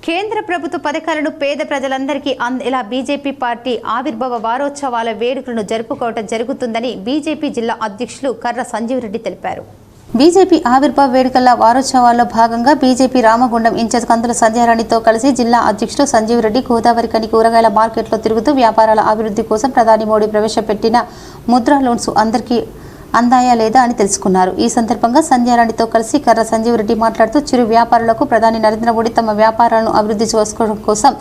కేంద్ర ప్రభుత్వ పథకాలను పేద ప్రజలందరికీ అందేలా బీజేపీ పార్టీ ఆవిర్భావ వారోత్సవాల వేడుకలను జరుపుకోవడం జరుగుతుందని బీజేపీ జిల్లా అధ్యక్షులు కర్ర సంజీవ్ రెడ్డి తెలిపారు. బీజేపీ ఆవిర్భావ వేడుకల వారోత్సవాల్లో భాగంగా బీజేపీ రామగుండం ఇన్ఛార్జ్ కందుల సంధ్యారాణితో కలిసి జిల్లా అధ్యక్షుడు సంజీవ్ రెడ్డి గోదావరి కని కూరగాయల మార్కెట్లో తిరుగుతూ వ్యాపారాల అభివృద్ధి కోసం ప్రధాని మోడీ ప్రవేశపెట్టిన ముద్రా లోన్స్ అందరికీ అందాయా లేదా అని తెలుసుకున్నారు. ఈ సందర్భంగా సంధ్యారాణితో కలిసి కర్ర సంజీవ్ రెడ్డి మాట్లాడుతూ చిరు వ్యాపారులకు ప్రధాని నరేంద్ర మోడీ తమ వ్యాపారాలను అభివృద్ధి చేసుకోవడం కోసం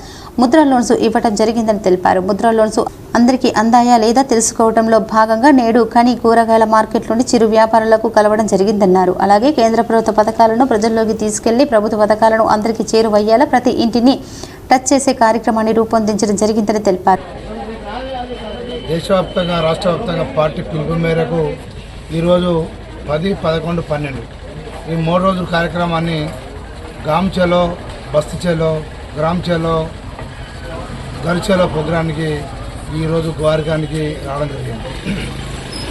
ముద్రా లోన్స్ ఇవ్వడం జరిగిందని తెలిపారు. ముద్రా లోన్స్ అందరికీ అందాయా లేదా తెలుసుకోవడంలో భాగంగా నేడు కని కూరగాయల మార్కెట్లోని చిరు వ్యాపారులకు కలవడం జరిగిందన్నారు. అలాగే కేంద్ర ప్రభుత్వ పథకాలను ప్రజల్లోకి తీసుకెళ్లి ప్రభుత్వ పథకాలను అందరికీ చేరువయ్యేలా ప్రతి ఇంటిని టచ్ చేసే కార్యక్రమాన్ని రూపొందించడం జరిగిందని తెలిపారు. దేశవ్యాప్తంగా రాష్ట్ర వ్యాప్తంగా పార్టీ పిలుపు మేరకు ఈరోజు 10, 11, 12 ఈ 3 రోజుల కార్యక్రమాన్ని గామ్ చలో, బస్తీ చలో, గ్రామ్ చలో, గర్ చలో ప్రోగ్రాంకి ఈరోజు గోవారికానికి రావడం జరిగింది.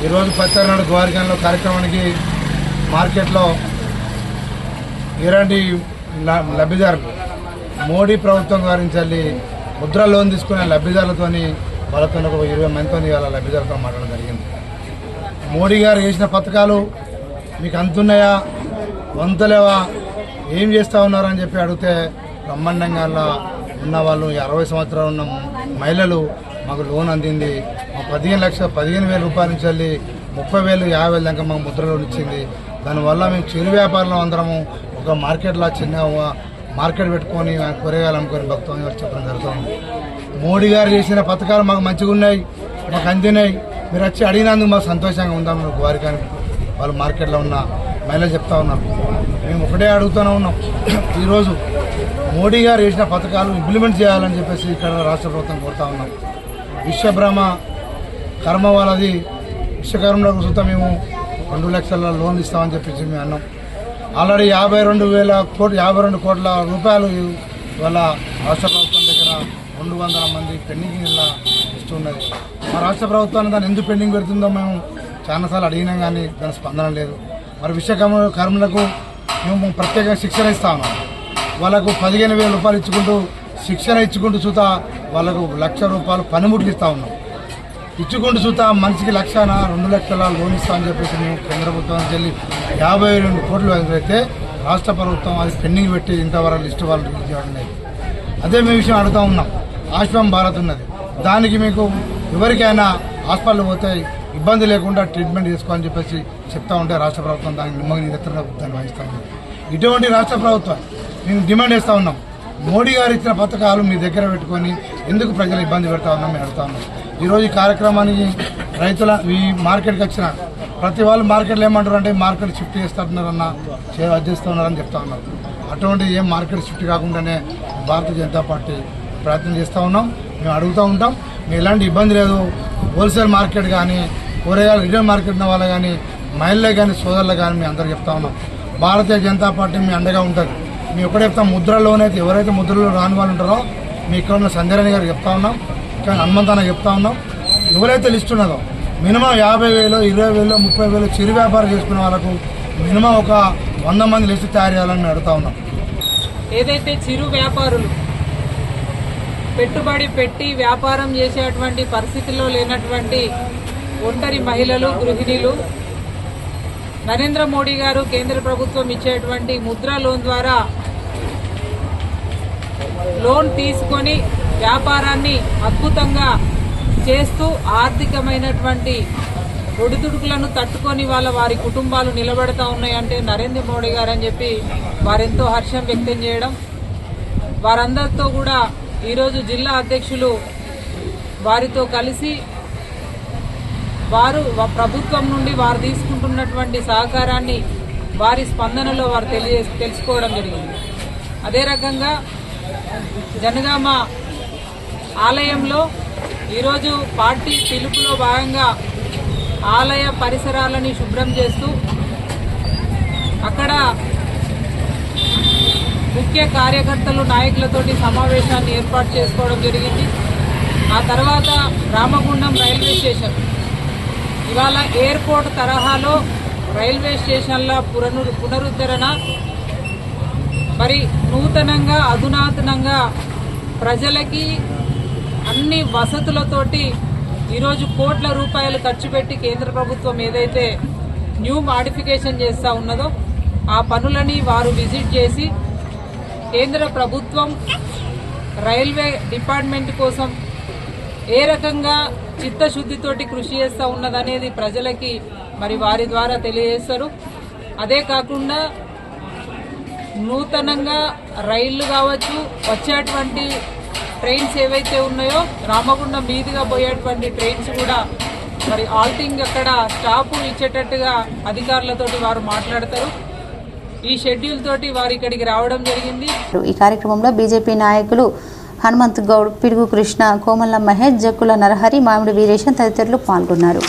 ఈరోజు 10 నాడు గోవారికాన్లో కార్యక్రమానికి మార్కెట్లో ఎలాంటి లబ్ధిదారులు మోడీ ప్రభుత్వం గురించి ముద్రా లోన్ తీసుకునే లబ్ధిదారులతోని వాళ్ళతో ఒక 20 మందితో ఇవాళ లబ్ధిదారులతో మాట్లాడడం జరిగింది. మోడీ గారు చేసిన పథకాలు మీకు అంతున్నాయా, వంతలేవా, ఏం చేస్తూ ఉన్నారని చెప్పి అడిగితే బ్రహ్మాండంగా ఉన్న వాళ్ళు 60 సంవత్సరాలు ఉన్న మహిళలు మాకు లోన్ అందింది, మా 15,000 రూపాయల నుంచి వెళ్ళి 30,000, 50,000 దాకా మాకు ముద్ర లోన్ ఇచ్చింది. దానివల్ల మేము చిరు వ్యాపారంలో అందరము ఒక మార్కెట్లో చిన్న మార్కెట్ పెట్టుకొని కూరగాయలు అమ్ముకొని భక్తులు చెప్పడం జరుగుతుంది. మోడీ గారు చేసిన పథకాలు మాకు మంచిగా ఉన్నాయి, మాకు అందినాయి, మీరు వచ్చి అడిగినందుకు మాకు సంతోషంగా ఉందాం. గోవారికాని వాళ్ళు మార్కెట్లో ఉన్న మహిళలు చెప్తా ఉన్నారు. మేము ఒకటే అడుగుతూనే ఉన్నాం, ఈరోజు మోడీ గారు చేసిన పథకాలు ఇంప్లిమెంట్ చేయాలని చెప్పేసి ఇక్కడ రాష్ట్ర ప్రభుత్వం కోరుతా ఉన్నాం. విశ్వబ్రహ్మ కర్మ వాళ్ళది విశ్వకర్మలకు సుతం మేము 2 లక్షల లోన్ ఇస్తామని చెప్పేసి మేము అన్నాం. ఆల్రెడీ 52 కోట్ల రూపాయలు ఇవాళ రాష్ట్ర ప్రభుత్వం దగ్గర 200 మంది పెండింగ్ ఇస్తున్నది. మా రాష్ట్ర ప్రభుత్వాన్ని దాన్ని ఎందుకు పెండింగ్ పెడుతుందో మేము చాలాసార్లు అడిగినాం, కానీ దాని స్పందన లేదు. మరి విశ్వకర్మలకు మేము ప్రత్యేకంగా శిక్షణ ఇస్తా ఉన్నాం. వాళ్ళకు 15,000 రూపాయలు శిక్షణ ఇచ్చుకుంటూ చూతా వాళ్ళకు 1,00,000 రూపాయలు పనిముట్లు ఇస్తూ ఉన్నాం. ఇచ్చుకుంటూ చూతా మనిషికి 2 లక్షల లోన్ ఇస్తామని చెప్పేసి మేము కేంద్ర ప్రభుత్వానికి వెళ్ళి 52 కోట్లు అయితే రాష్ట్ర ప్రభుత్వం అది పెండింగ్ పెట్టి ఇంతవరకు లిస్టు వాళ్ళు రిలీజ్ చేయడం లేదు. అదే మేము విషయం అడుగుతూ ఉన్నాం. ఆయుష్మాన్ భారత్ ఉన్నది, దానికి మీకు ఎవరికైనా హాస్పిటల్ పోతే ఇబ్బంది లేకుండా ట్రీట్మెంట్ తీసుకోవాలని చెప్పేసి చెప్తా ఉంటే రాష్ట్ర ప్రభుత్వం దానికి నిమ్మగ దాన్ని వహిస్తూ ఉంది. ఇటువంటి రాష్ట్ర ప్రభుత్వం మేము డిమాండ్ చేస్తూ ఉన్నాం, మోడీ గారు ఇచ్చిన పథకాలు మీ దగ్గర పెట్టుకొని ఎందుకు ప్రజలు ఇబ్బంది పెడతా ఉన్నాం మేము అడుగుతా ఉన్నాం. ఈరోజు ఈ కార్యక్రమానికి రైతుల ఈ మార్కెట్కి వచ్చిన ప్రతి వాళ్ళు మార్కెట్లో ఏమంటారు అంటే మార్కెట్ షిఫ్ట్ చేస్తున్నారన్న చేస్తున్నారని చెప్తా ఉన్నారు. అటువంటి ఏం మార్కెట్ షిఫ్ట్ కాకుండానే భారతీయ జనతా పార్టీ ప్రయత్నం చేస్తూ ఉన్నాం. మేము అడుగుతూ ఉంటాం, మేము ఎలాంటి ఇబ్బంది లేదు. హోల్సేల్ మార్కెట్ కానీ కూరగాయలు రిటైల్ మార్కెట్ ఉన్న వాళ్ళు కానీ మహిళలే కానీ సోదరులు కానీ మేము అందరూ చెప్తా ఉన్నాం. భారతీయ జనతా పార్టీ మీ అండగా ఉంటుంది. మేము ఒకటే చెప్తాం, ముద్రలోనే ఎవరైతే ముద్రలో రాని వాళ్ళు ఉంటారో మీ ఇక్కడ ఉన్న సంధ్యారాణి గారు చెప్తా ఉన్నాం, ఇక్కడ హనుమంతాన చెప్తా ఉన్నాం, ఎవరైతే లిస్ట్ ఉన్నదో మినిమం 50,000, 20,000, 30,000 చిరు వ్యాపారం చేసుకునే వాళ్ళకు మినిమం ఒక 100 మంది లిస్టు తయారు చేయాలని మేము అడుగుతా ఉన్నాం. ఏదైతే చిరు వ్యాపారులు పెట్టుబడి పెట్టి వ్యాపారం చేసేటువంటి పరిస్థితుల్లో లేనటువంటి ఒంటరి మహిళలు, గృహిణీలు నరేంద్ర మోడీ గారు కేంద్ర ప్రభుత్వం ఇచ్చేటువంటి ముద్రా లోన్ ద్వారా లోన్ తీసుకొని వ్యాపారాన్ని అద్భుతంగా చేస్తూ ఆర్థికమైనటువంటి ఒడిదుడుకులను తట్టుకొని వారి కుటుంబాలు నిలబెడతా ఉన్నాయంటే నరేంద్ర మోడీ గారు అని చెప్పి వారెంతో హర్షం వ్యక్తం చేయడం. వారందరితో కూడా ఈరోజు జిల్లా అధ్యక్షులు వారితో కలిసి వారు ప్రభుత్వం నుండి వారు తీసుకుంటున్నటువంటి సహకారాన్ని వారి స్పందనలో వారు తెలుసుకోవడం జరిగింది. అదే రకంగా జనగామ ఆలయంలో ఈరోజు పార్టీ పిలుపులో భాగంగా ఆలయ పరిసరాలని శుభ్రం చేస్తూ అక్కడ ముఖ్య కార్యకర్తలు, నాయకులతోటి సమావేశాన్ని ఏర్పాటు చేసుకోవడం జరిగింది. ఆ తర్వాత రామగుండం రైల్వే స్టేషన్ ఇవాళ ఎయిర్పోర్ట్ తరహాలో రైల్వే స్టేషన్ల పునరుద్ధరణ మరి నూతనంగా అధునాతనంగా ప్రజలకి అన్ని వసతులతోటి ఈరోజు కోట్ల రూపాయలు ఖర్చు పెట్టి కేంద్ర ప్రభుత్వం ఏదైతే న్యూ మాడిఫికేషన్ చేస్తూ ఉన్నదో ఆ పనులని వారు విజిట్ చేసి కేంద్ర ప్రభుత్వం రైల్వే డిపార్ట్మెంట్ కోసం ఏ రకంగా చిత్తశుద్ధితోటి కృషి చేస్తూ ఉన్నదనేది ప్రజలకి మరి వారి ద్వారా తెలియజేస్తారు. అదే కాకుండా నూతనంగా రైళ్లు కావచ్చు, వచ్చేటువంటి ట్రైన్స్ ఏవైతే ఉన్నాయో రామగుండం మీదుగా పోయేటువంటి ట్రైన్స్ కూడా మరి ఆల్టింగ్ అక్కడ స్టాప్ ఇచ్చేటట్టుగా అధికారులతోటి వారు మాట్లాడతారు. ఈ షెడ్యూల్ తోటి వారు ఇక్కడికి రావడం జరిగింది. ఈ కార్యక్రమంలో బీజేపీ నాయకులు హనుమంత్ గౌడ్, పిడుగు కృష్ణ, కోమల్ల మహేష్, జక్కుల నరహరి, మామిడి వీరేశం తదితరులు పాల్గొన్నారు.